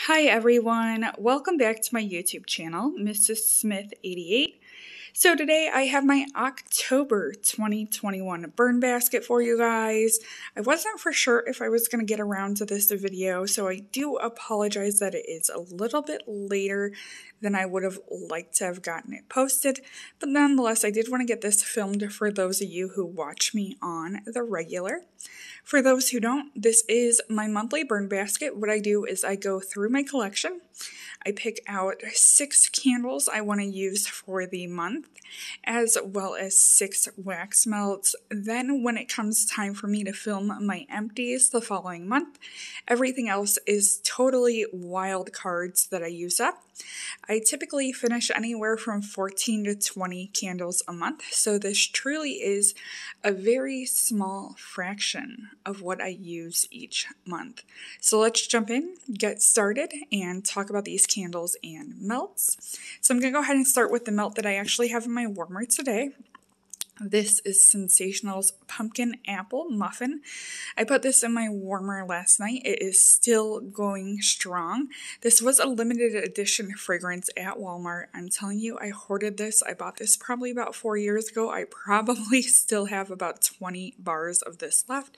Hi everyone, welcome back to my YouTube channel, Mrs. Smith 88. So today I have my October 2021 burn basket for you guys. I wasn't for sure if I was going to get around to this video, so I do apologize that it is a little bit later than I would have liked to have gotten it posted, but nonetheless I did want to get this filmed for those of you who watch me on the regular. For those who don't, this is my monthly burn basket. What I do is I go through my collection. I pick out 6 candles I want to use for the month, as well as 6 wax melts. Then when it comes time for me to film my empties the following month, everything else is totally wild cards that I use up. I typically finish anywhere from 14 to 20 candles a month, so this truly is a very small fraction of what I use each month. So let's jump in, get started, and talk about these candles and melts. So I'm going to go ahead and start with the melt that I actually have in my warmer today. This is Sensational's Pumpkin Apple Muffin. I put this in my warmer last night. It is still going strong. This was a limited edition fragrance at Walmart. I'm telling you, I hoarded this. I bought this probably about 4 years ago. I probably still have about 20 bars of this left.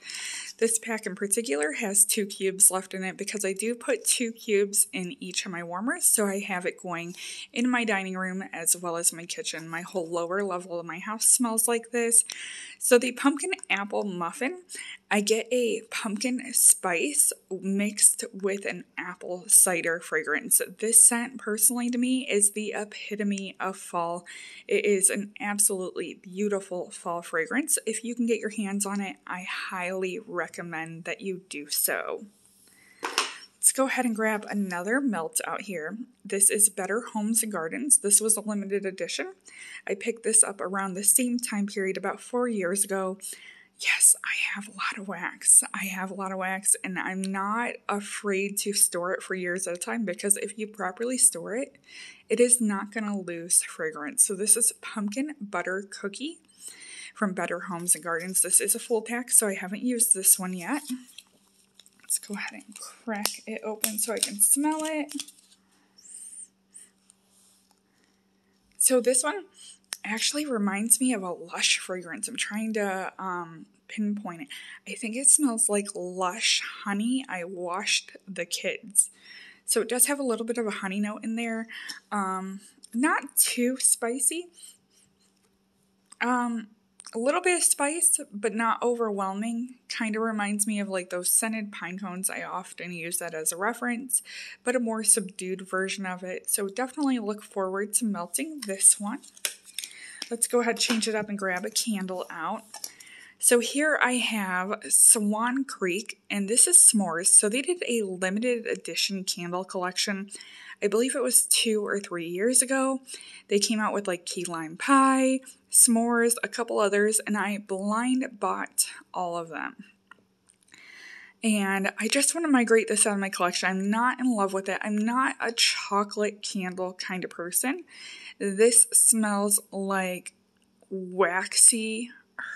This pack in particular has 2 cubes left in it because I do put 2 cubes in each of my warmers, so I have it going in my dining room as well as my kitchen. My whole lower level of my house smells like this. So the pumpkin apple muffin, I get a pumpkin spice mixed with an apple cider fragrance. This scent personally to me is the epitome of fall. It is an absolutely beautiful fall fragrance. If you can get your hands on it, I highly recommend that you do so. Let's go ahead and grab another melt out here. This is Better Homes and Gardens. This was a limited edition. I picked this up around the same time period about 4 years ago. Yes, I have a lot of wax. And I'm not afraid to store it for years at a time because if you properly store it, it is not going to lose fragrance. So this is Pumpkin Butter Cookie from Better Homes and Gardens. This is a full pack, so I haven't used this one yet. Let's go ahead and crack it open so I can smell it. So this one actually reminds me of a Lush fragrance. I'm trying to pinpoint it. I think it smells like Lush honey. I washed the kids. So it does have a little bit of a honey note in there. Not too spicy. A little bit of spice, but not overwhelming. Kind of reminds me of like those scented pine cones. I often use that as a reference, but a more subdued version of it. So definitely look forward to melting this one. Let's go ahead, change it up, and grab a candle out. So here I have Swan Creek, and this is Smores. So they did a limited edition candle collection. I believe it was 2 or 3 years ago. They came out with like key lime pie, s'mores, a couple others, and I blind bought all of them. And I just want to migrate this out of my collection. I'm not in love with it. I'm not a chocolate candle kind of person. This smells like waxy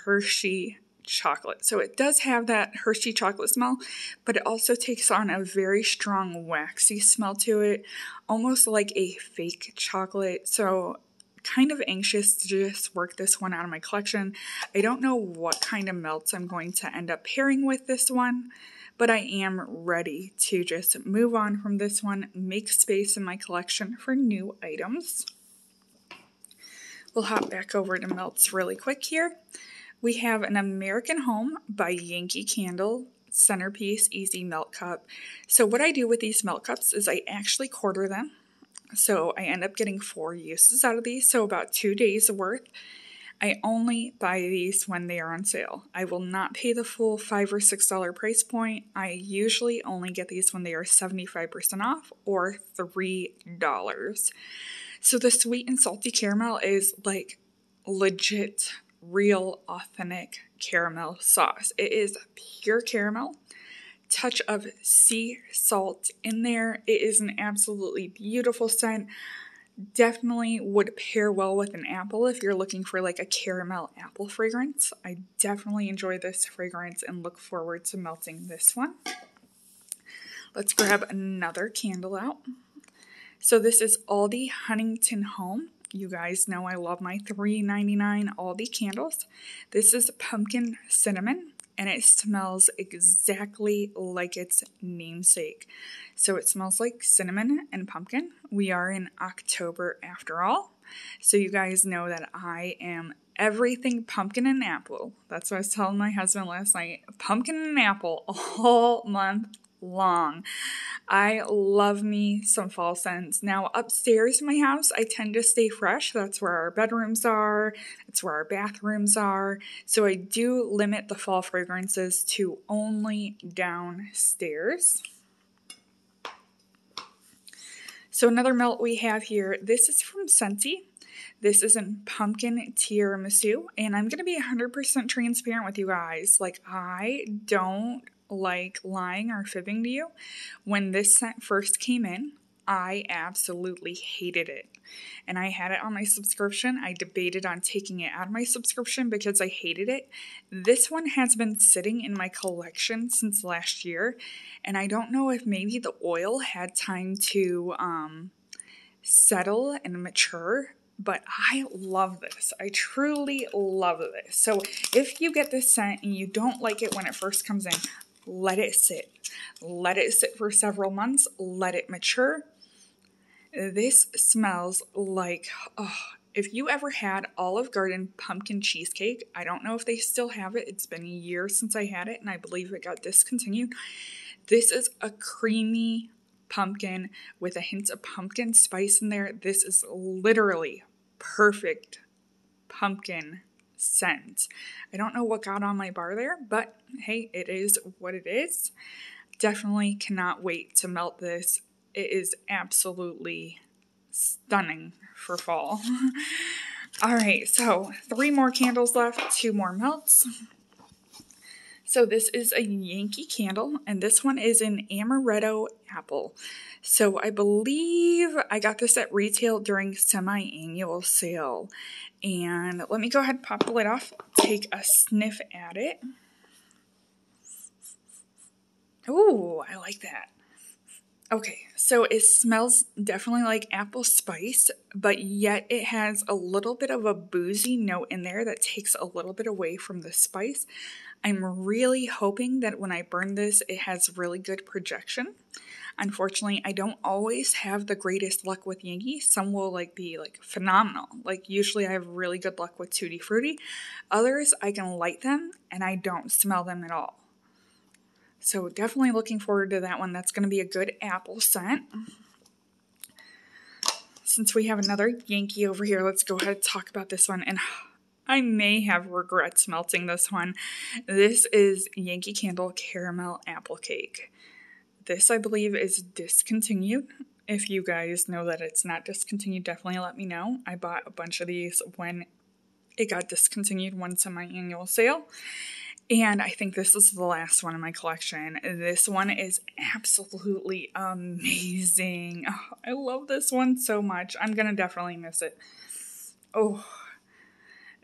Hershey chocolate. So it does have that Hershey chocolate smell, but it also takes on a very strong waxy smell to it, almost like a fake chocolate. So kind of anxious to just work this one out of my collection. I don't know what kind of melts I'm going to end up pairing with this one, but I am ready to just move on from this one, make space in my collection for new items. We'll hop back over to melts really quick here. We have an American Home by Yankee Candle Centerpiece Easy Melt Cup. So what I do with these melt cups is I actually quarter them. So I end up getting 4 uses out of these, so about 2 days worth. I only buy these when they are on sale. I will not pay the full $5 or $6 price point. I usually only get these when they are 75% off or $3. So the sweet and salty caramel is like legit, real, authentic caramel sauce. It is pure caramel, touch of sea salt in there. It is an absolutely beautiful scent. Definitely would pair well with an apple if you're looking for like a caramel apple fragrance. I definitely enjoy this fragrance and look forward to melting this one. let's grab another candle out. So this is Aldi Huntington Home. You guys know I love my $3.99 Aldi candles. This is pumpkin cinnamon, and it smells exactly like its namesake. So it smells like cinnamon and pumpkin. We are in October after all. So you guys know that I am everything pumpkin and apple. That's what I was telling my husband last night. Pumpkin and apple all month long. I love me some fall scents. Now upstairs in my house, I tend to stay fresh. That's where our bedrooms are. That's where our bathrooms are. So I do limit the fall fragrances to only downstairs. So another melt we have here, this is from Scentsy. This is in pumpkin tiramisu, and I'm going to be 100% transparent with you guys. Like, I don't like lying or fibbing to you. When this scent first came in, I absolutely hated it. And I had it on my subscription. I debated on taking it out of my subscription because I hated it. This one has been sitting in my collection since last year, and I don't know if maybe the oil had time to settle and mature, but I love this. I truly love this. So if you get this scent and you don't like it when it first comes in, let it sit. Let it sit for several months. Let it mature. This smells like, if you ever had Olive Garden pumpkin cheesecake, I don't know if they still have it. It's been a year since I had it, and I believe it got discontinued. This is a creamy pumpkin with a hint of pumpkin spice in there. This is literally perfect pumpkin scent. I don't know what got on my bar there, but hey, it is what it is. Definitely cannot wait to melt this. It is absolutely stunning for fall. All right, so 3 more candles left, 2 more melts. So this is a Yankee Candle, and this one is in Amaretto Apple. So I believe I got this at retail during semi-annual sale. And let me go ahead and pop the lid off, take a sniff at it. Ooh, I like that. Okay, so it smells definitely like apple spice, but yet it has a little bit of a boozy note in there that takes a little bit away from the spice. I'm really hoping that when I burn this, it has really good projection. Unfortunately, I don't always have the greatest luck with Yankee. Some will be phenomenal. Like usually I have really good luck with Tutti Frutti. Others, I can light them and I don't smell them at all. So definitely looking forward to that one. That's going to be a good apple scent. Since we have another Yankee over here, let's go ahead and talk about this one. And I may have regrets melting this one. This is Yankee Candle Caramel Apple Cake. This, I believe, is discontinued. If you guys know that it's not discontinued, definitely let me know. I bought a bunch of these when it got discontinued, one semi-annual sale. And I think this is the last one in my collection. This one is absolutely amazing. Oh, I love this one so much. I'm going to definitely miss it. Oh,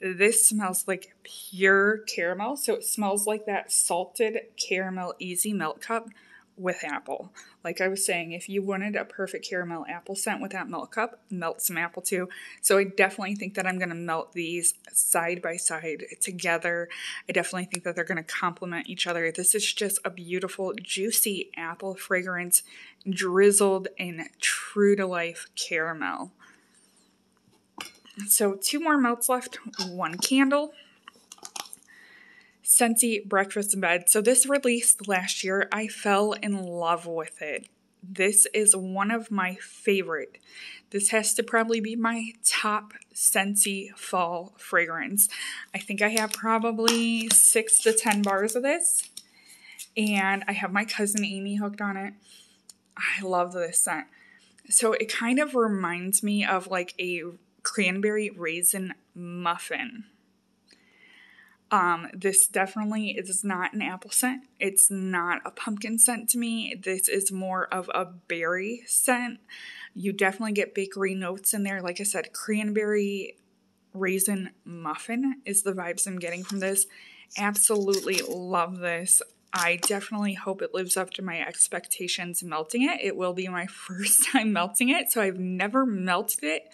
this smells like pure caramel. So it smells like that salted caramel easy melt cup with apple. Like I was saying, if you wanted a perfect caramel apple scent with that melt cup, melt some apple too. So I definitely think that I'm going to melt these side by side together. I definitely think that they're going to complement each other. This is just a beautiful, juicy apple fragrance drizzled in true to life caramel. So 2 more melts left, 1 candle. Scentsy Breakfast in Bed. So this released last year. I fell in love with it. This is one of my favorite. This has to probably be my top Scentsy fall fragrance. I think I have probably 6 to 10 bars of this. And I have my cousin Amy hooked on it. I love this scent. So it kind of reminds me of like a cranberry raisin muffin. This definitely is not an apple scent. It's not a pumpkin scent to me. This is more of a berry scent. You definitely get bakery notes in there. Like I said, cranberry raisin muffin is the vibes I'm getting from this. Absolutely love this. I definitely hope it lives up to my expectations melting it. It will be my first time melting it, so I've never melted it,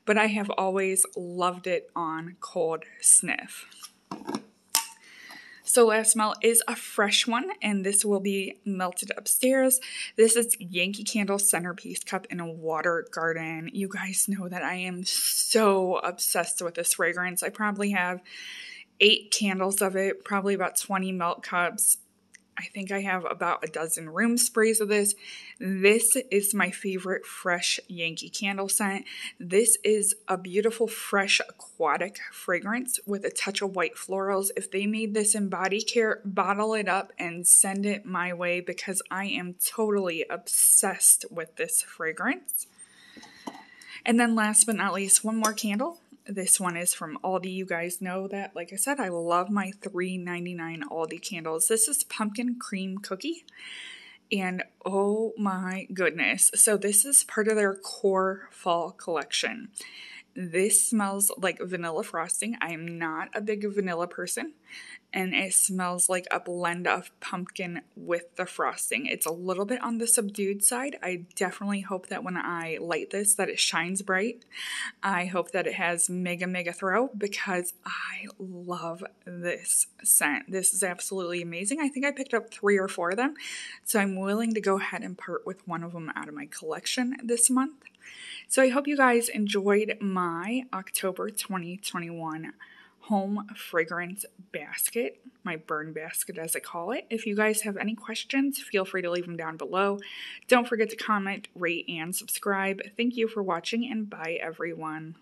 but I have always loved it on cold sniff. So last smell is a fresh one, and this will be melted upstairs. This is Yankee Candle Centerpiece Cup in a Water Garden. You guys know that I am so obsessed with this fragrance. I probably have 8 candles of it, probably about 20 melt cups. I think I have about a dozen room sprays of this. This is my favorite fresh Yankee Candle scent. This is a beautiful, fresh, aquatic fragrance with a touch of white florals. If they made this in body care, bottle it up and send it my way because I am totally obsessed with this fragrance. And then last but not least, one more candle. This one is from Aldi. You guys know that, like I said, I love my $3.99 Aldi candles. This is Pumpkin Cream Cookie. And oh my goodness. So this is part of their core fall collection. This smells like vanilla frosting. I am not a big vanilla person. And it smells like a blend of pumpkin with the frosting. It's a little bit on the subdued side. I definitely hope that when I light this that it shines bright. I hope that it has mega throw because I love this scent. This is absolutely amazing. I think I picked up 3 or 4 of them. So I'm willing to go ahead and part with one of them out of my collection this month. So I hope you guys enjoyed my October 2021 home fragrance basket, my burn basket as I call it. If you guys have any questions, feel free to leave them down below. Don't forget to comment, rate, and subscribe. Thank you for watching, and bye everyone.